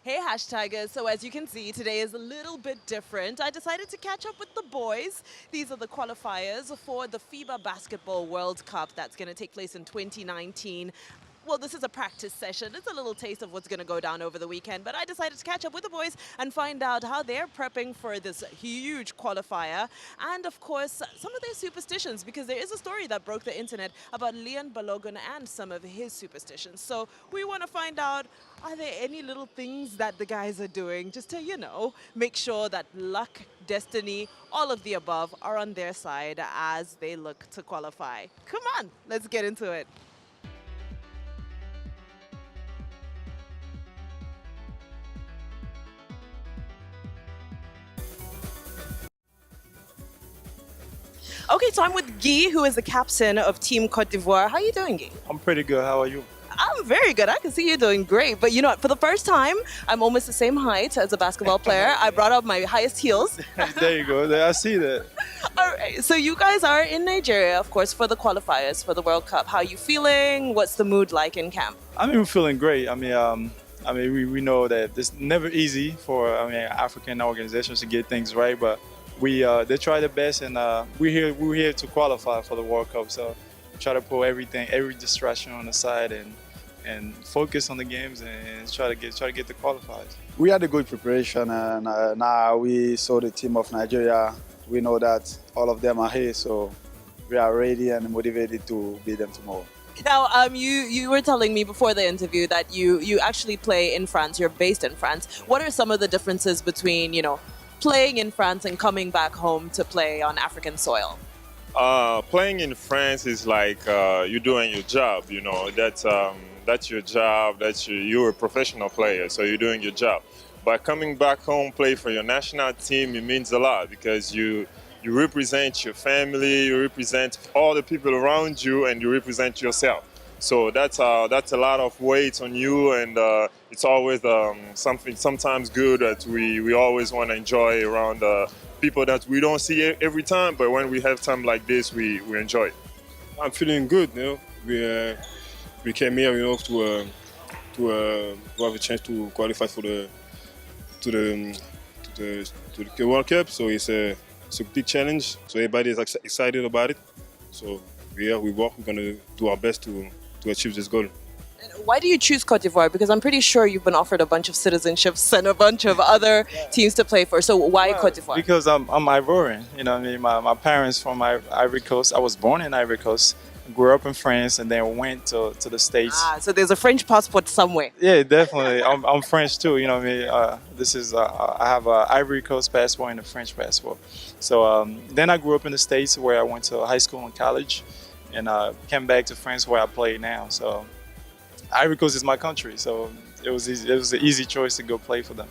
Hey, hashtaggers. So as you can see, today is a little bit different. I decided to catch up with the boys. These are the qualifiers for the FIBA Basketball World Cup that's going to take place in 2019. Well, this is a practice session. It's a little taste of what's going to go down over the weekend, but I decided to catch up with the boys and find out how they're prepping for this huge qualifier and, of course, some of their superstitions, because there is a story that broke the internet about Leon Balogun and some of his superstitions. So we want to find out, are there any little things that the guys are doing just to, make sure that luck, destiny, all of the above are on their side as they look to qualify? Come on, let's get into it. Okay, so I'm with Guy, who is the captain of Team Cote d'Ivoire. How are you doing, Guy? I'm pretty good. How are you? I'm very good. I can see you doing great. But you know what? For the first time, I'm almost the same height as a basketball player. I brought out my highest heels. There you go. There, I see that. All right. So you guys are in Nigeria, of course, for the qualifiers for the World Cup. How are you feeling? What's the mood like in camp? We're feeling great. We know that it's never easy for African organizations to get things right, but they try their best, and we're here to qualify for the World Cup. So we try to put every distraction on the side, and focus on the games and try to get the qualifiers. We had a good preparation, and now we saw the team of Nigeria. We know that all of them are here, so we are ready and motivated to beat them tomorrow. Now, you were telling me before the interview that you actually play in France. You're based in France. What are some of the differences between, playing in France and coming back home to play on African soil? Playing in France is like you're doing your job. That's your job. You're a professional player, so you're doing your job. But coming back home, play for your national team, it means a lot because you represent your family, you represent all the people around you, and you represent yourself. So that's a lot of weight on you, and it's always something sometimes good that we always want to enjoy around people that we don't see every time. But when we have time like this, we enjoy it. I'm feeling good. We came here, to have a chance to qualify for the World Cup. So it's a big challenge. So everybody is excited about it. So we work. We're gonna do our best to achieve this goal. Why do you choose Cote d'Ivoire? Because I'm pretty sure you've been offered a bunch of citizenships and a bunch of other teams to play for. So why Cote d'Ivoire? Because I'm Ivorian. My parents from Ivory Coast. I was born in Ivory Coast, grew up in France, and then went to the States. So there's a French passport somewhere. Yeah, definitely. I'm French too. This is I have an Ivory Coast passport and a French passport. So then I grew up in the States where I went to high school and college, and came back to France where I play now. So Ivory Coast is my country. So it was easy. It was an easy choice to go play for them.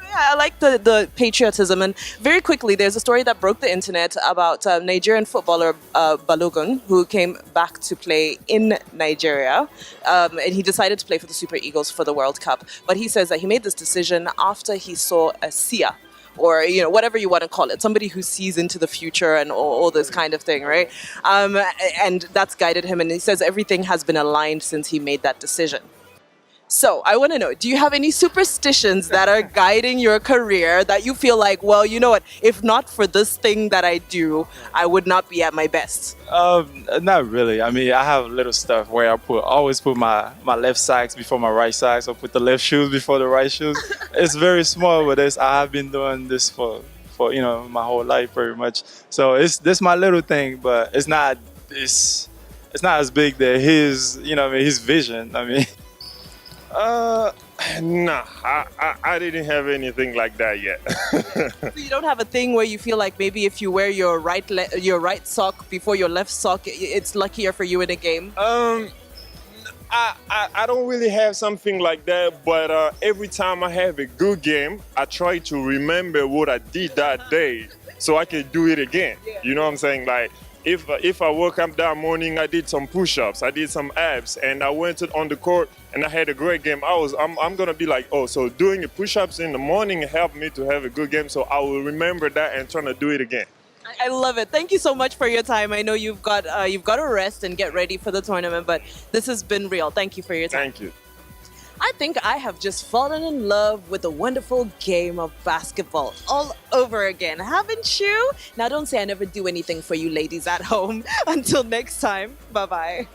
Yeah, I like the patriotism. And very quickly, there's a story that broke the internet about Nigerian footballer Balogun, who came back to play in Nigeria. And he decided to play for the Super Eagles for the World Cup. But he says that he made this decision after he saw a seer, or whatever you want to call it, somebody who sees into the future and all this kind of thing, right? And that's guided him. And he says everything has been aligned since he made that decision. So I want to know, do you have any superstitions that are guiding your career that you feel like, well, you know what, if not for this thing that I do, I would not be at my best? Not really. I have little stuff where I always put my left socks before my right socks, or put the left shoes before the right shoes. It's very small, but I have been doing this for my whole life pretty much. So this my little thing, but it's not as big that his vision. Nah, I didn't have anything like that yet. So you don't have a thing where you feel like maybe if you wear your right sock before your left sock, it's luckier for you in a game? I don't really have something like that, but every time I have a good game, I try to remember what I did that day so I can do it again. You know what I'm saying? Like, if I woke up that morning, I did some push-ups, I did some abs, and I went on the court and I had a great game. I'm gonna be like, oh, so doing the push-ups in the morning helped me to have a good game, so I will remember that and trying to do it again. I love it. Thank you so much for your time. I know you've got to rest and get ready for the tournament, but this has been real. Thank you for your time. Thank you. I think I have just fallen in love with the wonderful game of basketball all over again, haven't you? Now, don't say I never do anything for you ladies at home. Until next time, bye bye.